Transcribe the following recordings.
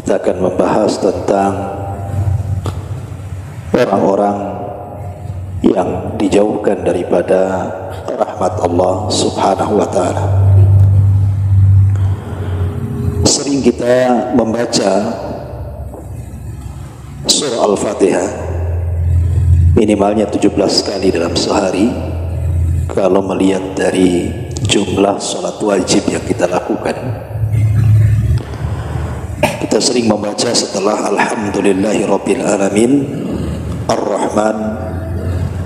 kita akan membahas tentang orang-orang yang dijauhkan daripada rahmat Allah Subhanahu wa ta'ala. Sering kita membaca surah Al-Fatihah minimalnya 17 kali dalam sehari kalau melihat dari jumlah salat wajib yang kita lakukan. Kita sering membaca setelah Alhamdulillahi Rabbil Alamin Ar-Rahman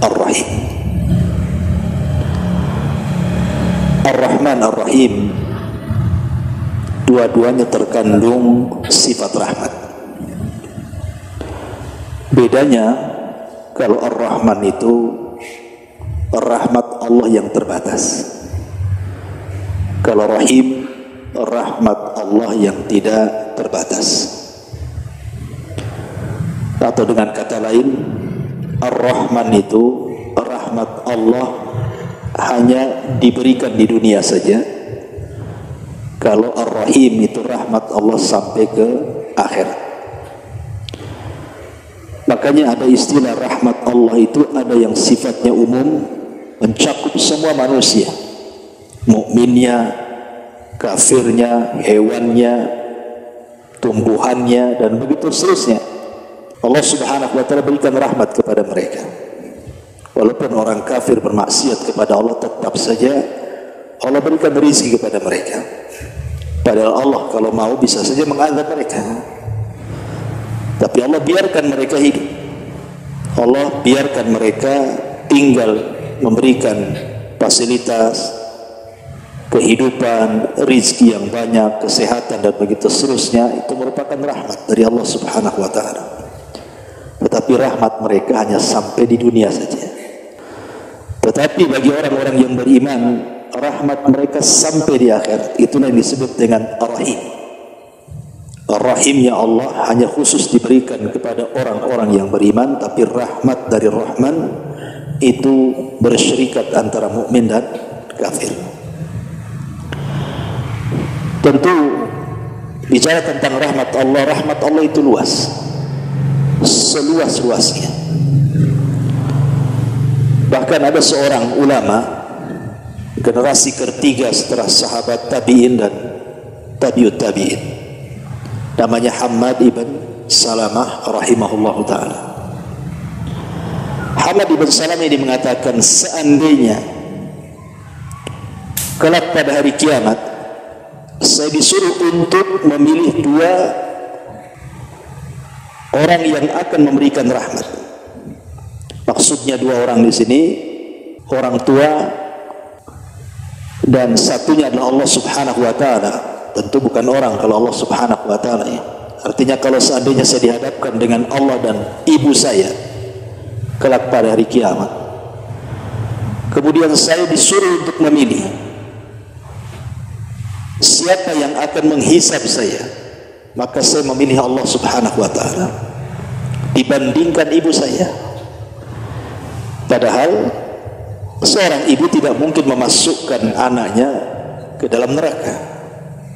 Ar-Rahim. Ar-Rahman Ar-Rahim dua-duanya terkandung sifat rahmat. Bedanya kalau Ar-Rahman itu rahmat Allah yang terbatas. Kalau Rahim, rahmat Allah yang tidak terbatas. Atau dengan kata lain, Ar-Rahman itu rahmat Allah hanya diberikan di dunia saja. Kalau Ar-Rahim itu rahmat Allah sampai ke akhirat. Makanya ada istilah rahmat Allah itu ada yang sifatnya umum, mencakup semua manusia, mukminnya, kafirnya, hewannya, tumbuhannya, dan begitu seterusnya. Allah Subhanahu wa ta'ala berikan rahmat kepada mereka. Walaupun orang kafir bermaksiat kepada Allah, tetap saja Allah berikan rezeki kepada mereka. Padahal Allah kalau mau bisa saja mengazab mereka, tapi Allah biarkan mereka hidup. Allah biarkan mereka tinggal, memberikan fasilitas, kehidupan, rezeki yang banyak, kesehatan, dan begitu seterusnya. Itu merupakan rahmat dari Allah Subhanahu wa ta'ala. Tetapi rahmat mereka hanya sampai di dunia saja. Tetapi bagi orang-orang yang beriman, rahmat mereka sampai di akhirat. Itulah yang disebut dengan Ar-Rahim. Ar-Rahim ya Allah hanya khusus diberikan kepada orang-orang yang beriman, tapi rahmat dari Rahman itu bersyirikat antara mukmin dan kafir. Tentu bicara tentang rahmat Allah itu luas, seluas-luasnya. Bahkan ada seorang ulama generasi ketiga setelah sahabat tabi'in dan tabi'ut tabi'in, namanya Hammad ibn Salamah rahimahullahu ta'ala. Hammad ibn Salamah ini mengatakan, seandainya kelak pada hari kiamat saya disuruh untuk memilih dua orang yang akan memberikan rahmat. Maksudnya dua orang di sini, orang tua dan satunya adalah Allah Subhanahu wa ta'ala. Tentu bukan orang kalau Allah Subhanahu wa ta'ala ya. Artinya kalau seandainya saya dihadapkan dengan Allah dan ibu saya kelak pada hari kiamat, kemudian saya disuruh untuk memilih siapa yang akan menghisab saya, maka saya memilih Allah Subhanahu wa ta'ala dibandingkan ibu saya. Padahal seorang ibu tidak mungkin memasukkan anaknya ke dalam neraka.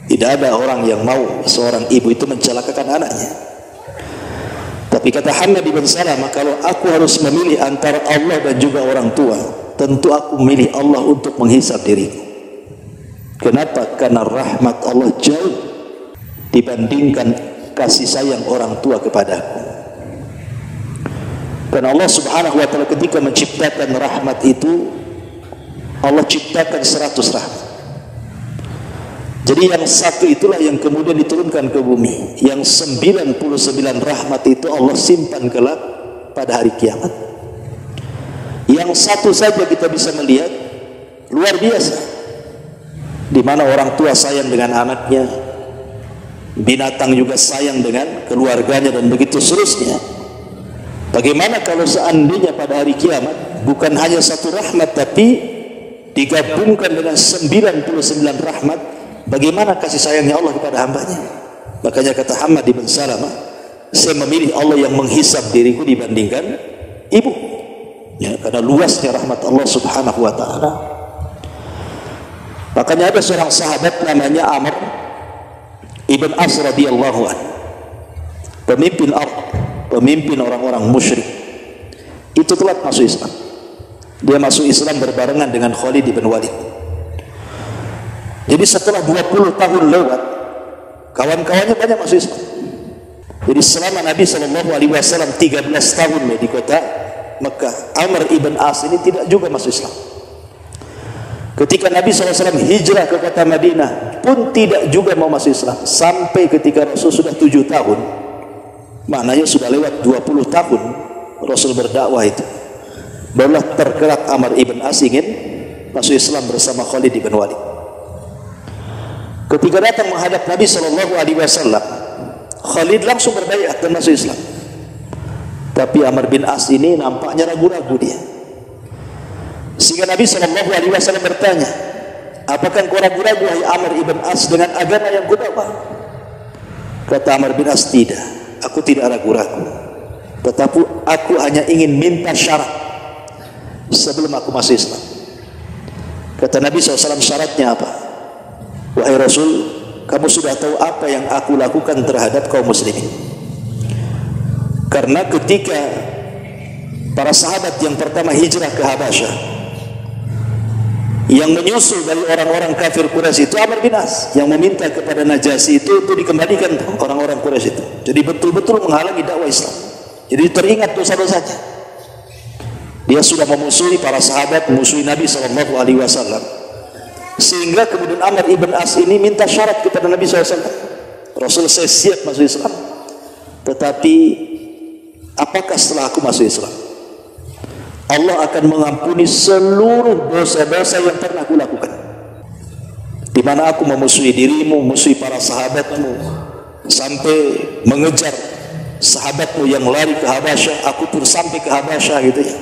Tidak ada orang yang mau seorang ibu itu mencelakakan anaknya. Tapi kata Hammad bin Salamah, kalau aku harus memilih antara Allah dan juga orang tua, tentu aku memilih Allah untuk menghisab diriku. Kenapa? Karena rahmat Allah jauh dibandingkan kasih sayang orang tua kepadaku. Karena Allah Subhanahu wa ta'ala ketika menciptakan rahmat itu, Allah ciptakan 100 rahmat. Jadi yang satu itulah yang kemudian diturunkan ke bumi. Yang 99 rahmat itu Allah simpan kelak pada hari kiamat. Yang satu saja kita bisa melihat luar biasa, di mana orang tua sayang dengan anaknya, binatang juga sayang dengan keluarganya, dan begitu seterusnya. Bagaimana kalau seandainya pada hari kiamat bukan hanya satu rahmat, tapi digabungkan dengan 99 rahmat? Bagaimana kasih sayangnya Allah kepada hambanya? Makanya kata Hammad bin Salamah, saya memilih Allah yang menghisab diriku dibandingkan ibu. Ya, karena luasnya rahmat Allah Subhanahu wa ta'ala. Makanya ada seorang sahabat namanya Amr ibn As radhiyallahu anhu. pemimpin Arab, pemimpin orang-orang musyrik, itu telat masuk Islam. Dia masuk Islam berbarengan dengan Khalid bin Walid. Jadi setelah 20 tahun lewat, kawan-kawannya banyak masuk Islam. Jadi selama Nabi SAW 13 tahun di kota Mekah, Amr ibn As ini tidak juga masuk Islam. Ketika Nabi SAW hijrah ke kota Madinah pun tidak juga mau masuk Islam. Sampai ketika Rasul sudah 7 tahun, maknanya sudah lewat 20 tahun Rasul berdakwah itu, barulah tergerak Amr ibn As ingin masuk Islam bersama Khalid bin Walid. Ketika datang menghadap Nabi SAW, Khalid langsung berbaiat dan masuk Islam. Tapi Amr bin As ini nampaknya ragu-ragu dia. Sehingga Nabi SAW bertanya, apakah engkau ragu-ragu wahai Amr ibn As dengan agama yang kubawa? Kata Amr bin As, tidak, aku tidak ragu-ragu, tetapi aku hanya ingin minta syarat sebelum aku masuk Islam. Kata Nabi SAW, syaratnya apa? Wahai Rasul, kamu sudah tahu apa yang aku lakukan terhadap kaum muslimin. Karena ketika para sahabat yang pertama hijrah ke Habasyah, yang menyusul dari orang-orang kafir Quraisy itu Amr bin As, yang meminta kepada Najasyi itu untuk dikembalikan orang-orang Quraisy itu. Jadi betul-betul menghalangi dakwah Islam. Jadi teringat dosa-dosanya. Dia sudah memusuhi para sahabat, memusuhi Nabi SAW. Sehingga kemudian Amr ibn As ini minta syarat kepada Nabi SAW. Rasul, saya siap masuk Islam, tetapi apakah setelah aku masuk Islam Allah akan mengampuni seluruh dosa-dosa yang pernah aku lakukan, di mana aku memusuhi dirimu, memusuhi para sahabatmu, sampai mengejar sahabatmu yang lari ke Habasyah, aku pun sampai ke Habasyah gitu ya.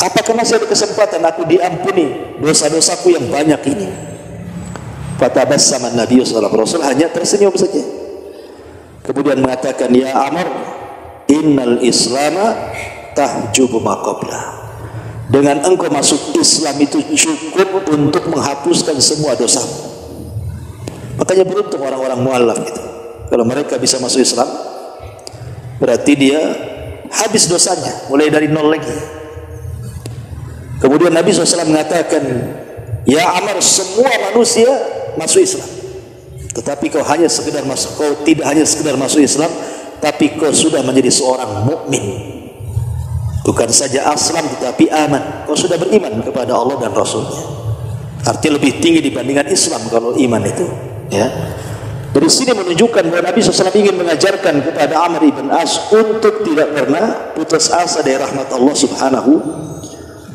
Apakah masih ada kesempatan aku diampuni dosa-dosaku yang banyak ini? Fatabassama Nabi sallallahu alaihi wasallam, hanya tersenyum saja. Kemudian mengatakan, ya Amr, innal islama tahjubu ma qabla. Dengan engkau masuk Islam itu cukup untuk menghapuskan semua dosa. Makanya beruntung orang-orang mualaf itu. Kalau mereka bisa masuk Islam, berarti dia habis dosanya, mulai dari nol lagi. Kemudian Nabi SAW mengatakan, ya Amr, semua manusia masuk Islam, tetapi kau hanya sekedar masuk, kau tidak hanya sekedar masuk Islam, tapi kau sudah menjadi seorang mukmin. Bukan saja aslam, tetapi aman. Kau sudah beriman kepada Allah dan Rasulnya. Artinya lebih tinggi dibandingkan Islam kalau iman itu. Ya. Dari sini menunjukkan bahwa Nabi SAW ingin mengajarkan kepada Amr ibn As untuk tidak pernah putus asa dari rahmat Allah Subhanahu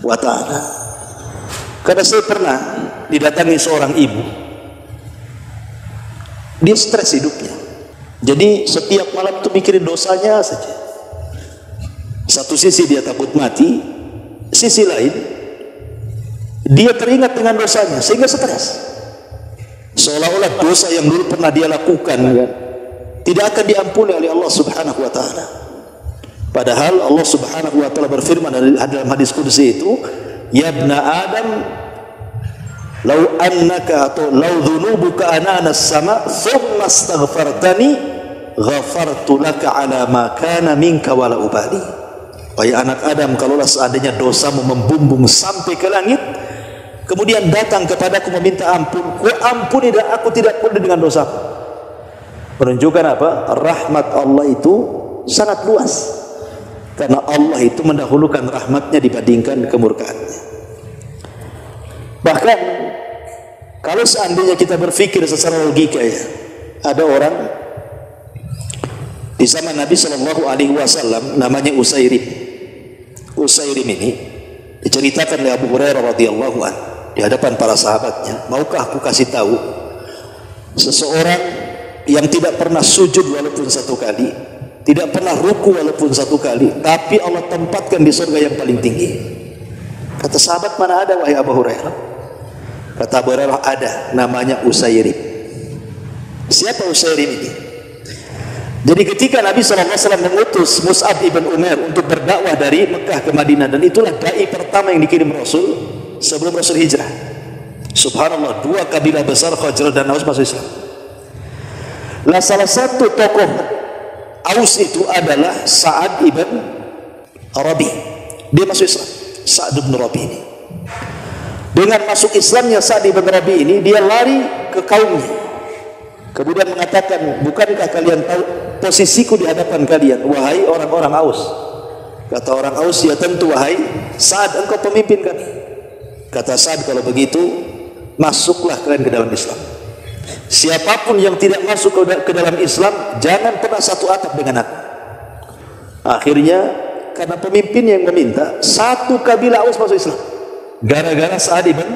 wa ta'ala. Karena saya pernah didatangi seorang ibu, dia stres hidupnya, jadi setiap malam itu mikirin dosanya saja. Satu sisi dia takut mati, sisi lain dia teringat dengan dosanya sehingga stres, seolah-olah dosa yang dulu pernah dia lakukan tidak akan diampuni oleh Allah Subhanahu wa ta'ala. Padahal Allah Subhanahu wa ta'ala berfirman dalam hadis qudsi itu, ya ibna Adam, law annaka atau law dhunubuka anana as-sama thumma astaghfartani ghafartu laka ala ma kana minka wala ubali. Wahai anak Adam, kalaulah seandainya dosamu membumbung sampai ke langit, kemudian datang kepadaku meminta ampun, ku ampuni dan aku tidak peduli dengan dosamu. Menunjukkan apa? Rahmat Allah itu sangat luas. Karena Allah itu mendahulukan rahmatnya dibandingkan kemurkaannya. Bahkan kalau seandainya kita berpikir secara logika ya, ada orang di zaman Nabi SAW namanya Usairim. Usairim ini diceritakan oleh Abu Hurairah radhiyallahu anhu di hadapan para sahabatnya, maukah aku kasih tahu seseorang yang tidak pernah sujud walaupun satu kali, tidak pernah ruku walaupun satu kali, tapi Allah tempatkan di surga yang paling tinggi. Kata sahabat, mana ada wahai Abu Hurairah? Kata Abu Hurairah, ada, namanya Usairim. Siapa Usairim ini? Jadi ketika Nabi SAW mengutus Mus'ab ibn Umair untuk berdakwah dari Mekah ke Madinah, dan itulah dai pertama yang dikirim Rasul sebelum Rasul hijrah. Subhanallah, dua kabilah besar Khazraj dan Aus masuk Islam. Lah salah satu tokoh Aus itu adalah Sa'ad ibn Rabi. Dia masuk Islam, Sa'ad ibn Rabi ini. Dengan masuk Islamnya Sa'ad ibn Rabi ini, dia lari ke kaumnya. Kemudian mengatakan, bukankah kalian tahu posisiku di hadapan kalian, wahai orang-orang Aus? Kata orang Aus, ya tentu wahai Sa'ad, engkau pemimpin kami. Kata Sa'ad, kalau begitu masuklah kalian ke dalam Islam. Siapapun yang tidak masuk ke dalam Islam, jangan pernah satu atap dengan aku. Akhirnya karena pemimpin yang meminta, satu kabilah Aus masuk Islam gara-gara Sa'ad ibn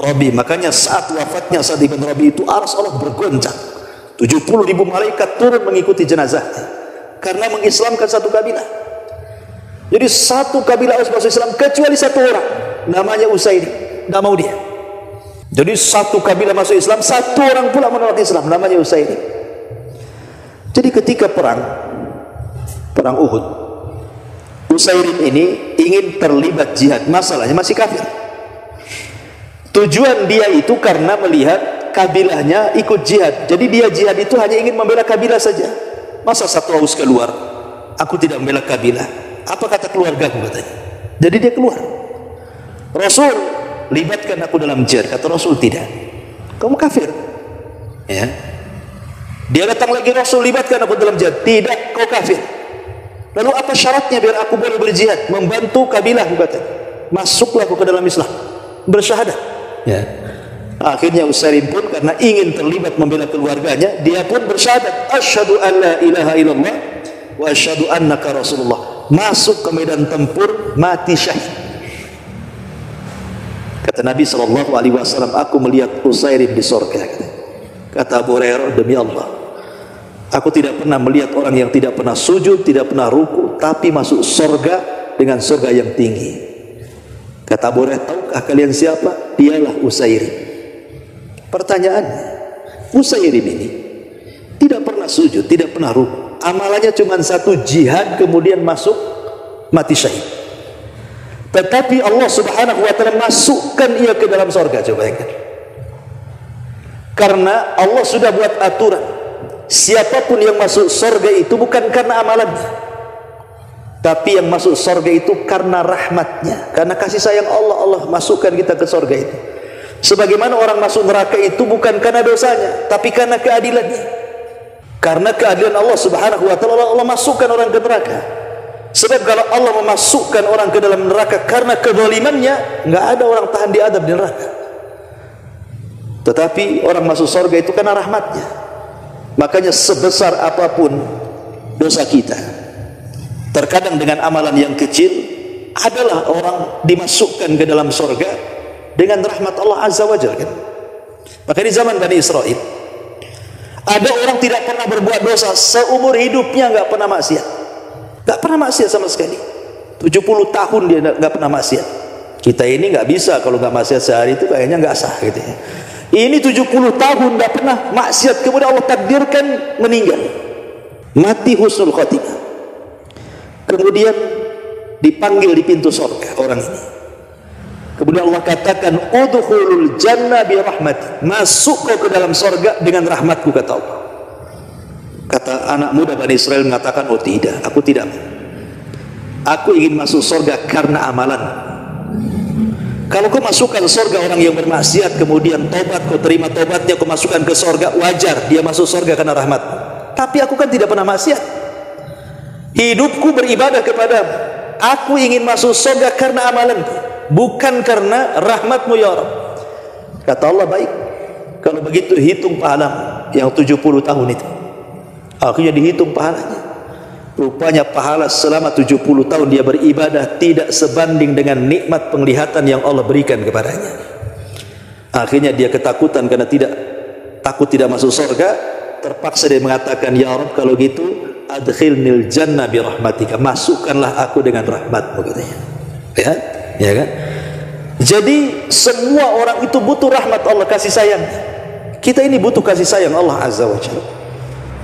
Rabi. Makanya saat wafatnya Sa'ad ibn Rabi itu arsy Allah bergoncang, 70.000 malaikat turun mengikuti jenazahnya karena mengislamkan satu kabilah. Jadi satu kabilah Aus masuk Islam kecuali satu orang namanya Usairi, tidak mau dia. Jadi satu kabilah masuk Islam, satu orang pula menolak Islam, namanya Usairi. Jadi ketika perang Uhud, Usairim ini ingin terlibat jihad, masalahnya masih kafir. Tujuan dia itu karena melihat kabilahnya ikut jihad. Jadi dia jihad itu hanya ingin membela kabilah saja. Masa satu Aus keluar, aku tidak membela kabilah, apa kata keluarga aku, katanya. Jadi dia keluar. Rasul, libatkan aku dalam jihad. Kata Rasul, tidak, kamu kafir, ya. Dia datang lagi, Rasul, libatkan aku dalam jihad. Tidak, kau kafir. Lalu apa syaratnya biar aku boleh berjihad? Membantu kabilah, kata. Masuklah aku ke dalam Islam, bersyahadat, ya. Akhirnya Usairim pun karena ingin terlibat membela keluarganya, dia pun bersyahadat, asyhadu an la ilaha illallah wa asyhadu annaka rasulullah. Masuk ke medan tempur, mati syahid. Kata Nabi SAW, aku melihat Usairim di sorga. Kata Abu Hurairah, demi Allah, aku tidak pernah melihat orang yang tidak pernah sujud, tidak pernah ruku, tapi masuk sorga dengan sorga yang tinggi. Kata Abu Hurairah, tahukah kalian siapa? Dialah Usairim. Pertanyaannya, Usairim ini tidak pernah sujud, tidak pernah ruku, amalannya cuma satu, jihad, kemudian masuk, mati syahid. Tetapi Allah Subhanahu wa ta'ala masukkan ia ke dalam sorga. Coba bayangkan. Karena Allah sudah buat aturan, siapapun yang masuk sorga itu bukan karena amalannya, tapi yang masuk sorga itu karena rahmatnya, karena kasih sayang Allah. Allah masukkan kita ke sorga itu. Sebagaimana orang masuk neraka itu bukan karena dosanya, tapi karena keadilannya. Karena keadilan Allah Subhanahu wa ta'ala, Allah masukkan orang ke neraka. Sebab kalau Allah memasukkan orang ke dalam neraka karena kezalimannya, nggak ada orang tahan diadab di neraka. Tetapi orang masuk surga itu karena rahmatnya. Makanya sebesar apapun dosa kita, terkadang dengan amalan yang kecil, adalah orang dimasukkan ke dalam surga dengan rahmat Allah Azza wa Jalla, kan? Maka di zaman Bani Israel, ada orang tidak pernah berbuat dosa, seumur hidupnya nggak pernah maksiat. Gak pernah maksiat sama sekali. 70 tahun dia gak pernah maksiat. Kita ini gak bisa, kalau gak maksiat sehari itu kayaknya gak sah gitu ya. Ini 70 tahun gak pernah maksiat, kemudian Allah takdirkan meninggal, mati husnul khotimah. Kemudian dipanggil di pintu surga orang ini. Kemudian Allah katakan, udkhulul jannah bi rahmati, masuk kau ke dalam surga dengan rahmatku, kata Allah. Kata anak muda Bani Israel mengatakan, oh tidak, aku tidak. Aku ingin masuk surga karena amalan. Kalau kau masukkan surga orang yang bermaksiat, kemudian tobat, kau terima tobatnya, kau masukkan ke surga, wajar dia masuk surga karena rahmat. Tapi aku kan tidak pernah maksiat, hidupku beribadah kepadamu. Aku ingin masuk surga karena amalanku, bukan karena rahmatmu ya Rabb. Kata Allah, baik, kalau begitu hitung pahala yang 70 tahun itu. Akhirnya dihitung pahalanya. Rupanya pahala selama 70 tahun dia beribadah tidak sebanding dengan nikmat penglihatan yang Allah berikan kepadanya. Akhirnya dia ketakutan karena takut tidak masuk surga. Terpaksa dia mengatakan, ya Rabb, kalau gitu adkhilnil jannah bi rahmatika, masukkanlah aku dengan rahmatmu, katanya. Ya kan? Jadi semua orang itu butuh rahmat Allah, kasih sayang. Kita ini butuh kasih sayang Allah Azza wa Jalla.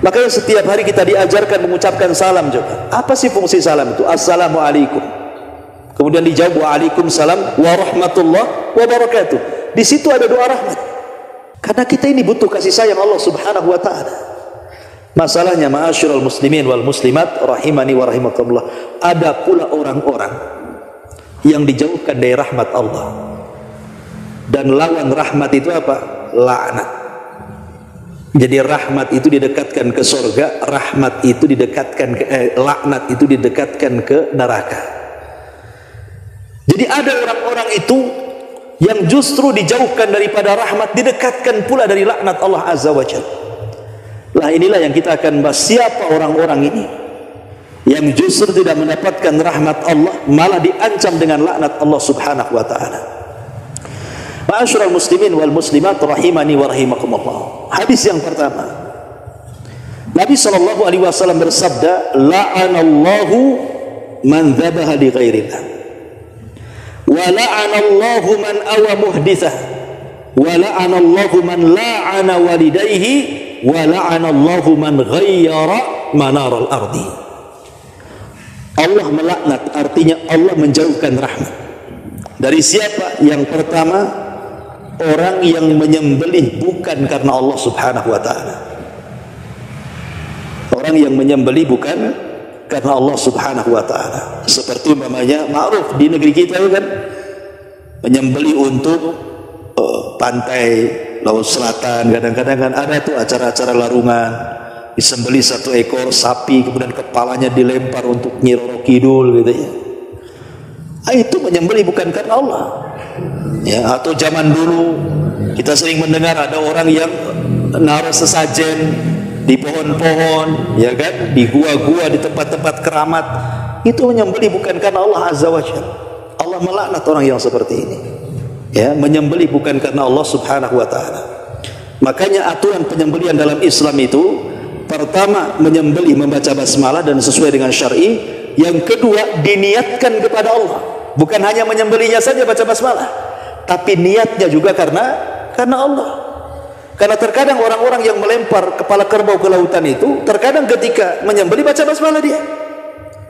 Makanya setiap hari kita diajarkan mengucapkan salam. Coba, apa sih fungsi salam itu? Assalamualaikum. Kemudian dijawab waalaikumsalam warahmatullah wabarakatuh. Di situ ada doa rahmat. Karena kita ini butuh kasih sayang Allah Subhanahu wa ta'ala. Masalahnya ma'asyiral muslimin wal muslimat rahimani wa rahimakumullah, ada pula orang-orang yang dijauhkan dari rahmat Allah. Dan lawan rahmat itu apa? Laknat. Jadi rahmat itu didekatkan ke surga, rahmat itu didekatkan ke laknat itu didekatkan ke neraka. Jadi ada orang-orang itu yang justru dijauhkan daripada rahmat, didekatkan pula dari laknat Allah Azza wa Jalla. Lah inilah yang kita akan bahas, siapa orang-orang ini yang justru tidak mendapatkan rahmat Allah, malah diancam dengan laknat Allah Subhanahu wa taala. Ma'asyiral muslimin wal muslimat rahimani wa rahimakumullah. Hadis yang pertama, Nabi sallallahu alaihi wasallam bersabda, la'anallahu man dzabaha li ghairillah wa la'anallahu man awa muhditsah wa la'anallahu man la'ana walidayhi wa la'anallahu man ghayyara manaral ardi. Allah melaknat, artinya Allah menjauhkan rahmat. Dari siapa? Yang pertama, orang yang menyembelih bukan karena Allah Subhanahu wa taala. Orang yang menyembelih bukan karena Allah Subhanahu wa taala. Seperti umpamanya ma'ruf di negeri kita kan, menyembelih untuk pantai Laut Selatan, kadang-kadang kan ada tuh acara-acara larungan, disembelih satu ekor sapi, kemudian kepalanya dilempar untuk Nyi Roro Kidul gitu ya. Itu menyembelih bukan karena Allah. Ya, atau zaman dulu kita sering mendengar ada orang yang naruh sesajen di pohon-pohon, ya kan, di gua-gua, di tempat-tempat keramat. Itu menyembelih bukan karena Allah Azza wa Jalla. Allah melaknat orang yang seperti ini. Ya, menyembelih bukan karena Allah Subhanahu wa taala. Makanya aturan penyembelihan dalam Islam itu, pertama menyembelih membaca basmalah dan sesuai dengan syar'i. Yang kedua diniatkan kepada Allah. Bukan hanya menyembelihnya saja baca basmalah, tapi niatnya juga karena Allah. Karena terkadang orang-orang yang melempar kepala kerbau ke lautan itu, terkadang ketika menyembelih baca basmalah dia,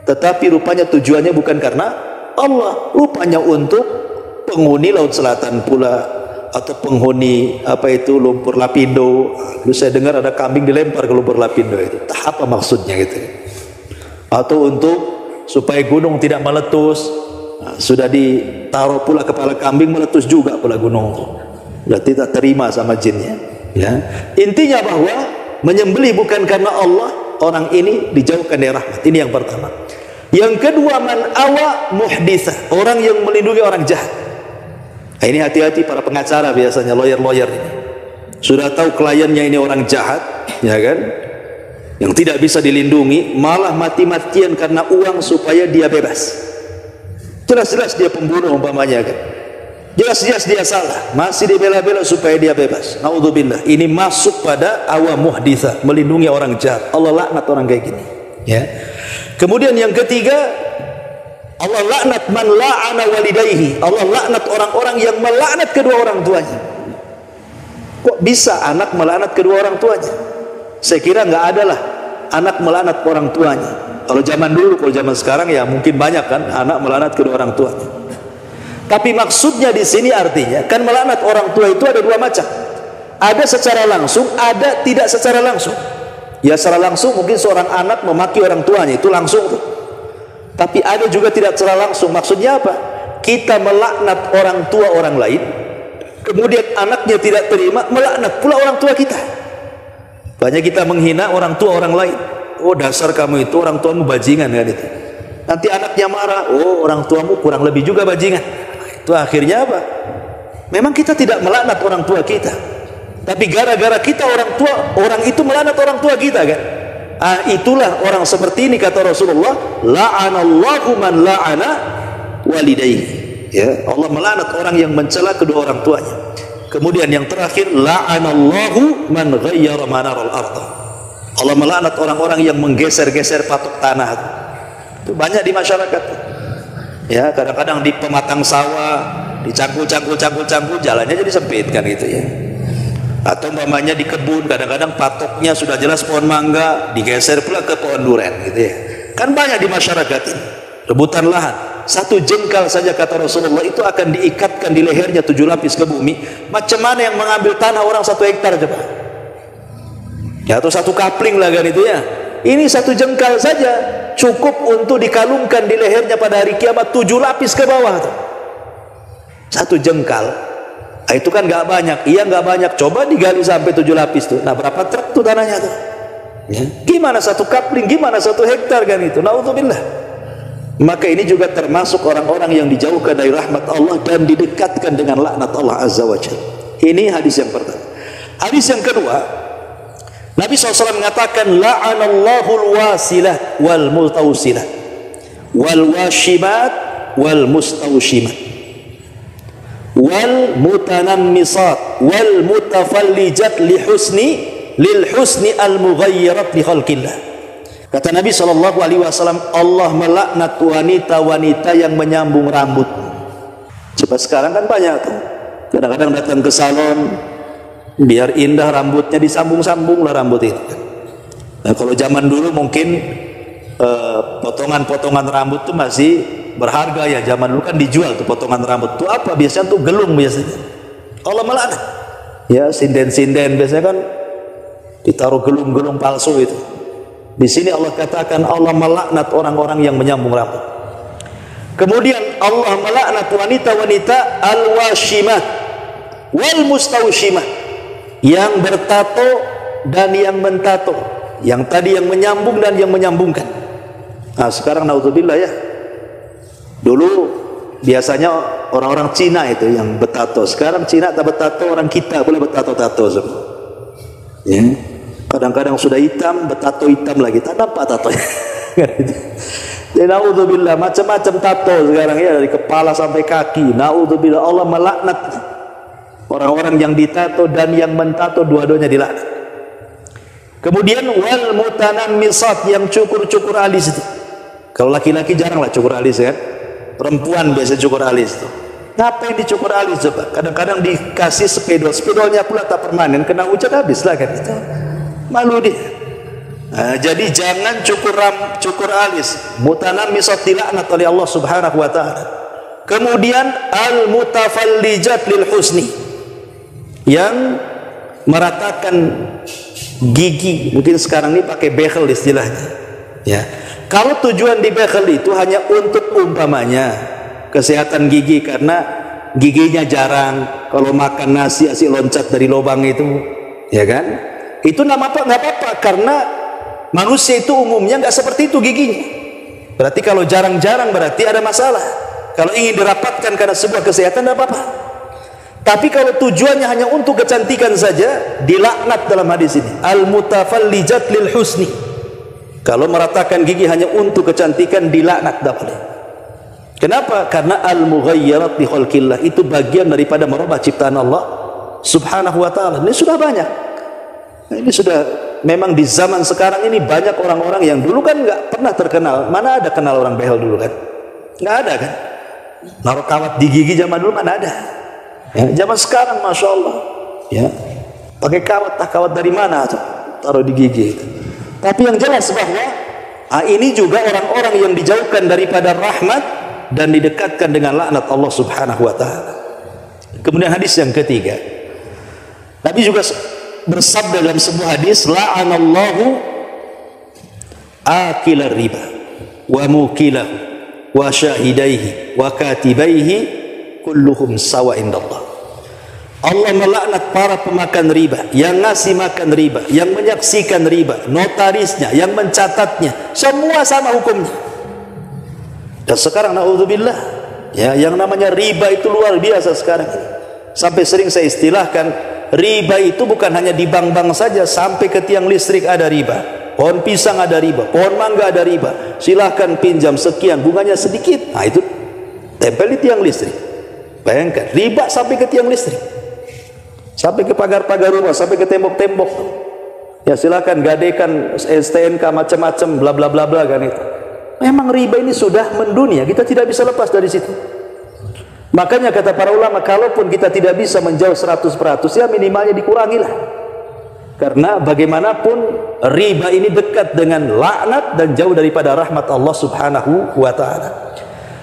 tetapi rupanya tujuannya bukan karena Allah, rupanya untuk penghuni Laut Selatan pula, atau penghuni lumpur lapindo. Dulu saya dengar ada kambing dilempar ke lumpur lapindo itu. Apa maksudnya gitu? Atau untuk supaya gunung tidak meletus, sudah ditaruh pula kepala kambing, meletus juga pula gunung itu. Sudah tidak terima sama jinnya. Ya. Intinya bahwa menyembelih bukan karena Allah, orang ini dijauhkan dari rahmat. Ini yang pertama. Yang kedua, man awa muhditsah, orang yang melindungi orang jahat. Nah, ini hati-hati para pengacara, biasanya lawyer-lawyer ini sudah tahu kliennya ini orang jahat, ya kan, yang tidak bisa dilindungi, malah mati-matian karena uang supaya dia bebas. Jelas-jelas dia pembunuh umpamanya kan, jelas-jelas dia salah, masih dibela-bela supaya dia bebas. Naudzubillah, ini masuk pada awa muhditsah, melindungi orang jahat. Allah laknat orang kayak gini, ya. Kemudian yang ketiga, Allah laknat man la'ana walidayhi. Allah laknat orang-orang yang melaknat kedua orang tuanya. Kok bisa anak melaknat kedua orang tuanya? Saya kira nggak ada lah anak melaknat orang tuanya. Kalau zaman dulu, kalau zaman sekarang ya mungkin banyak kan anak melaknat kedua orang tuanya. Tapi maksudnya di sini artinya kan melaknat orang tua itu ada dua macam. Ada secara langsung, ada tidak secara langsung. Ya secara langsung mungkin seorang anak memaki orang tuanya, itu langsung tuh. Tapi ada juga tidak secara langsung. Maksudnya apa? Kita melaknat orang tua orang lain, kemudian anaknya tidak terima, melaknat pula orang tua kita. Banyak kita menghina orang tua orang lain. Oh dasar kamu itu, orang tuamu bajingan kan itu. Nanti anaknya marah, oh orang tuamu kurang lebih juga bajingan. Itu akhirnya apa? Memang kita tidak melaknat orang tua kita, tapi gara-gara kita orang itu melaknat orang tua kita kan. Itulah orang seperti ini kata Rasulullah, la'anallahu man la'ana walidayhi. Ya, Allah melaknat orang yang mencela kedua orang tuanya. Kemudian yang terakhir, la'anallahu man ghayyara manaral ardh. Allah melaknat orang-orang yang menggeser-geser patok tanah. Itu banyak di masyarakat. Ya, kadang-kadang di pematang sawah, dicangkul, jalannya jadi sempit kan gitu ya. Atau umpamanya di kebun, kadang-kadang patoknya sudah jelas pohon mangga, digeser pula ke pohon duren gitu ya. Kan banyak di masyarakat ini rebutan lahan. Satu jengkal saja kata Rasulullah itu akan diikatkan di lehernya 7 lapis ke bumi. Macam mana yang mengambil tanah orang 1 hektar coba? Ya, atau satu kapling lah kan itu ya. Ini satu jengkal saja cukup untuk dikalungkan di lehernya pada hari kiamat 7 lapis ke bawah tuh. Satu jengkal. Nah, itu kan nggak banyak. Iya nggak banyak. Coba digali sampai 7 lapis tuh. Nah, berapa truk tuh tanahnya tuh? Ya. Gimana satu kapling? Gimana 1 hektar kan itu? Naudzubillah. Maka ini juga termasuk orang-orang yang dijauhkan dari rahmat Allah dan didekatkan dengan laknat Allah Azza wa Jalla. Ini hadis yang pertama. Hadis yang kedua, Nabi SAW mengatakan la'anallahu al-wasilah wal mustawsilah wal washimat wal mustawshimat wal mutanammisat wal mutafallijat lil husni al-mughayyirat li khalqillah. Kata Nabi SAW, Allah melaknat wanita-wanita yang menyambung rambut. Coba sekarang kan banyak tuh. Kadang-kadang datang ke salon, biar indah rambutnya disambung-sambung lah rambut itu. Nah, kalau zaman dulu mungkin potongan-potongan rambut tuh masih berharga ya. Zaman dulu kan dijual tuh potongan rambut tuh apa? Biasanya tuh gelung biasanya. Allah melaknat. Ya, sinden-sinden biasanya kan ditaruh gelung-gelung palsu itu. Di sini Allah katakan Allah melaknat orang-orang yang menyambung rambut. Kemudian Allah melaknat wanita-wanita al-washimah wal mustawshimah, yang bertato dan yang mentato. Yang tadi yang menyambung dan yang menyambungkan. Nah, sekarang naudzubillah ya. Dulu biasanya orang-orang Cina itu yang bertato. Sekarang Cina tak bertato, orang kita boleh bertato-tato semua. Ya. Kadang-kadang sudah hitam, bertato hitam lagi. Tak nampak tatonya. Ya, naudzubillah, macam-macam tato sekarang ya, dari kepala sampai kaki. Naudzubillah, Allah melaknat orang-orang yang ditato dan yang mentato, dua-duanya dilaknat. Kemudian wal mutanammisat, yang cukur-cukur alis itu. Kalau laki-laki jarang lah cukur alis kan. Perempuan biasa cukur alis itu. Ngapain dicukur alis coba? Kadang-kadang dikasih spidol, spidolnya pula tak permanen, kena hujan habis lah kan itu. Malu dia. Nah, jadi jangan cukur alis. Mutanammisat dilaknat oleh Allah Subhanahu wa taala. Kemudian al mutafallijat lil husni, yang meratakan gigi. Mungkin sekarang ini pakai bekel istilahnya. Ya. Kalau tujuan di bekel itu hanya untuk umpamanya kesehatan gigi, karena giginya jarang, kalau makan nasi asik loncat dari lubang itu, ya kan? Itu nggak apa-apa, karena manusia itu umumnya nggak seperti itu giginya. Berarti kalau jarang-jarang berarti ada masalah. Kalau ingin dirapatkan karena sebuah kesehatan tidak apa-apa. Tapi kalau tujuannya hanya untuk kecantikan saja, dilaknat dalam hadis ini. Al mutafallijat lil husni. Kalau meratakan gigi hanya untuk kecantikan, dilaknat dapat. Kenapa? Karena al mughayyirat li khalqillah, itu bagian daripada merubah ciptaan Allah Subhanahu wa taala. Ini sudah banyak. Nah, ini sudah memang di zaman sekarang ini banyak orang-orang yang dulu kan nggak pernah terkenal. Mana ada kenal orang behel dulu kan? Nggak ada kan? Naruh kawat di gigi zaman dulu mana ada? Ya, zaman sekarang masya Allah, ya pakai kawat, tak kawat dari mana tuh? Taruh di gigi itu. Tapi yang jelas bahwa ini juga orang-orang yang dijauhkan daripada rahmat dan didekatkan dengan laknat Allah Subhanahu wa taala. Kemudian hadis yang ketiga, Nabi juga bersabda dalam sebuah hadis, la'anallahu akilar riba wa mukilahu wa syahidaihi wa katibaihi kulluhum sawa indallah. Allah melaknat para pemakan riba, yang ngasih makan riba, yang menyaksikan riba, notarisnya, yang mencatatnya, semua sama hukumnya. Dan sekarang naudzubillah, ya, yang namanya riba itu luar biasa sekarang. Sampai sering saya istilahkan, riba itu bukan hanya di bank-bank saja, sampai ke tiang listrik ada riba, pohon pisang ada riba, pohon mangga ada riba. Silahkan pinjam sekian, bunganya sedikit. Nah, itu tempel di tiang listrik. Bayangkan, riba sampai ke tiang listrik, sampai ke pagar-pagar rumah, sampai ke tembok-tembok. Ya silahkan gadekan STNK macam-macam, bla bla bla bla kan itu. Memang riba ini sudah mendunia, kita tidak bisa lepas dari situ. Makanya kata para ulama, kalaupun kita tidak bisa menjauh 100%, ya minimalnya dikurangilah. Karena bagaimanapun riba ini dekat dengan laknat dan jauh daripada rahmat Allah Subhanahu wa taala.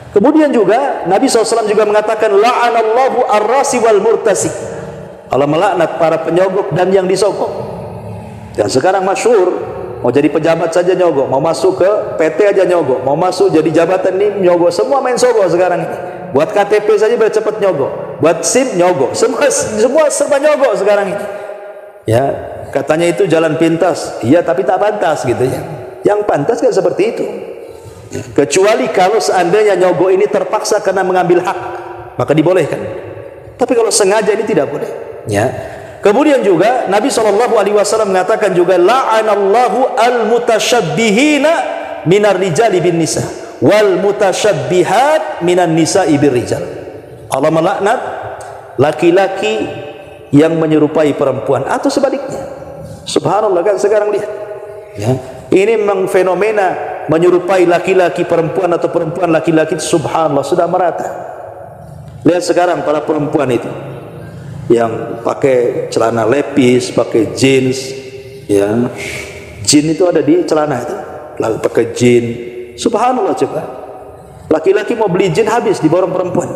Kemudian juga Nabi SAW juga mengatakan, la'anallahu ar-rasi wal murtasi. Allah melaknat para penyogok dan yang disogok. Dan sekarang masyhur, mau jadi pejabat saja nyogok, mau masuk ke PT aja nyogok, mau masuk jadi jabatan ini nyogok, semua main sogok sekarang ini. Buat KTP saja biar cepat nyogok, buat SIM nyogok, semua serba nyogok sekarang ini. Ya, katanya itu jalan pintas, iya tapi tak pantas gitu ya. Yang pantas kan seperti itu. Kecuali kalau seandainya nyogok ini terpaksa karena mengambil hak, maka dibolehkan. Tapi kalau sengaja ini tidak boleh. Ya. Kemudian juga Nabi SAW mengatakan juga la'anallahu al-mutasyabbihina minar rijali bin nisa wal mutasyabbihat minan nisa'i bir rijal. Allah melaknat laki-laki yang menyerupai perempuan atau sebaliknya. Subhanallah, kan sekarang lihat. Ya. Ini memang fenomena menyerupai laki-laki perempuan atau perempuan laki-laki, subhanallah, sudah merata. Lihat sekarang para perempuan itu yang pakai celana lepis, pakai jeans, ya, jeans itu ada di celana itu, lalu pakai jeans, subhanallah. Coba laki-laki mau beli jeans habis di borong perempuan.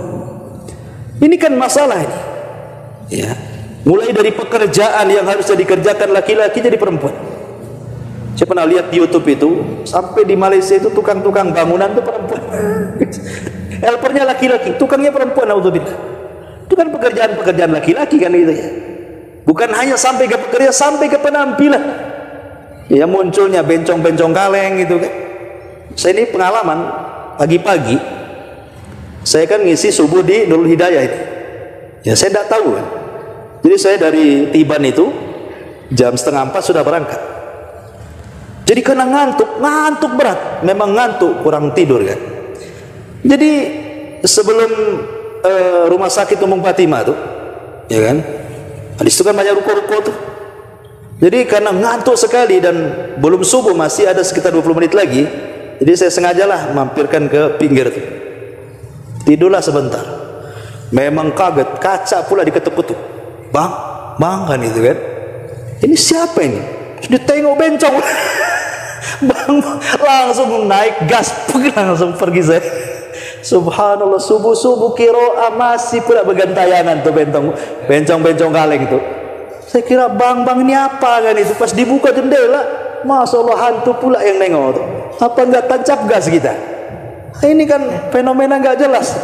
Ini kan masalah ini, ya. Mulai dari pekerjaan yang harusnya dikerjakan laki-laki jadi perempuan. Saya pernah lihat di YouTube itu, sampai di Malaysia itu tukang-tukang bangunan itu perempuan. Helpernya laki-laki, tukangnya perempuan, naudzubillah. Itu kan pekerjaan-pekerjaan laki-laki kan itu ya. Bukan hanya sampai ke pekerjaan, sampai ke penampilan. Ya, munculnya bencong-bencong kaleng gitu kan. Saya ini pengalaman pagi-pagi, saya kan ngisi subuh di Nurul Hidayah ini. Ya, saya tidak tahu kan. Jadi saya dari Tiban itu jam 3:30 sudah berangkat. Jadi karena ngantuk berat, memang ngantuk, kurang tidur kan. Jadi sebelum rumah sakit Umum Fatimah tuh, ya kan, di situ kan banyak ruko-ruko tuh. Jadi karena ngantuk sekali dan belum subuh, masih ada sekitar 20 menit lagi, jadi saya sengajalah mampirkan ke pinggir tuh. Tidurlah sebentar. Memang kaget, kaca pula diketuk-ketuk. Bang kan itu kan. Ini siapa ini? Ditengok bencong. Bang, langsung naik gas, langsung pergi saya. Subhanallah, subuh-subuh kiroa masih pula bergantayangan tuh bencong-bencong kaleng itu. Saya kira bang ini apa kan itu. Pas dibuka jendela, Masya Allah, hantu pula yang nengok tuh. Apa enggak tancap gas kita? Ini kan fenomena enggak jelas.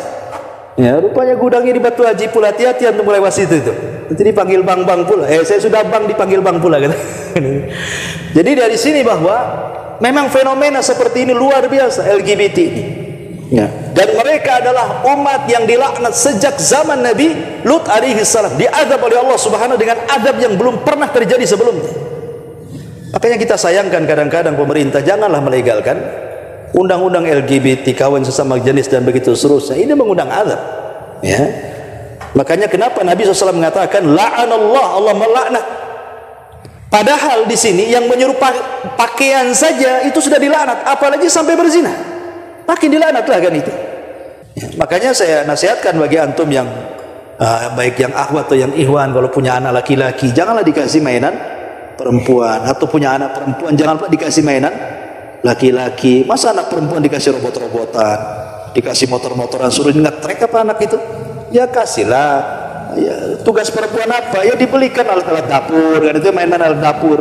Ya, rupanya gudangnya di Batu Haji pula, hati-hati untuk melewat situ itu. Nanti dipanggil bang pula. Saya sudah bang dipanggil bang pula kan. Jadi dari sini bahwa memang fenomena seperti ini luar biasa LGBT ini. Ya. Dan mereka adalah umat yang dilaknat sejak zaman Nabi Lut alaihi salam, diazab oleh Allah Subhanahu dengan adab yang belum pernah terjadi sebelumnya. Makanya kita sayangkan kadang-kadang pemerintah janganlah melegalkan undang-undang LGBT, kawin sesama jenis dan begitu seterusnya. Ini mengundang azab. Ya. Makanya kenapa Nabi SAW mengatakan la'anallah, Allah melaknat. Padahal di sini yang menyerupai pakaian saja itu sudah dilaknat, apalagi sampai berzina. Makin dilaknatlah kan itu. Ya, makanya saya nasihatkan bagi antum yang baik yang akhwat atau yang ikhwan, kalau punya anak laki-laki janganlah dikasih mainan perempuan, atau punya anak perempuan jangan pula dikasih mainan laki-laki. Masa anak perempuan dikasih robot-robotan, dikasih motor-motoran, suruh ngetrek apa anak itu? Ya kasihlah. Ya, tugas perempuan apa? Ya dibelikan alat-alat dapur, kan itu mainan alat dapur,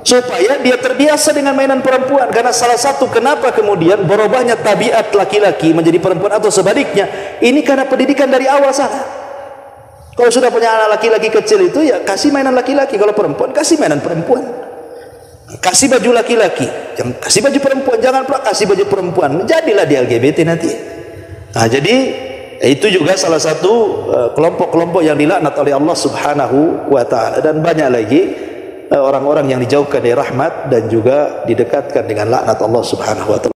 supaya dia terbiasa dengan mainan perempuan. Karena salah satu kenapa kemudian berubahnya tabiat laki-laki menjadi perempuan atau sebaliknya, ini karena pendidikan dari awal salah. Kalau sudah punya anak laki-laki kecil itu ya kasih mainan laki-laki, kalau perempuan kasih mainan perempuan. Kasih baju laki-laki, yang kasih baju perempuan, jangan pula kasih baju perempuan. Jadilah dia LGBT nanti. Nah, jadi itu juga salah satu kelompok-kelompok yang dilaknat oleh Allah Subhanahu wa taala, dan banyak lagi orang-orang yang dijauhkan dari rahmat dan juga didekatkan dengan laknat Allah Subhanahu wa taala.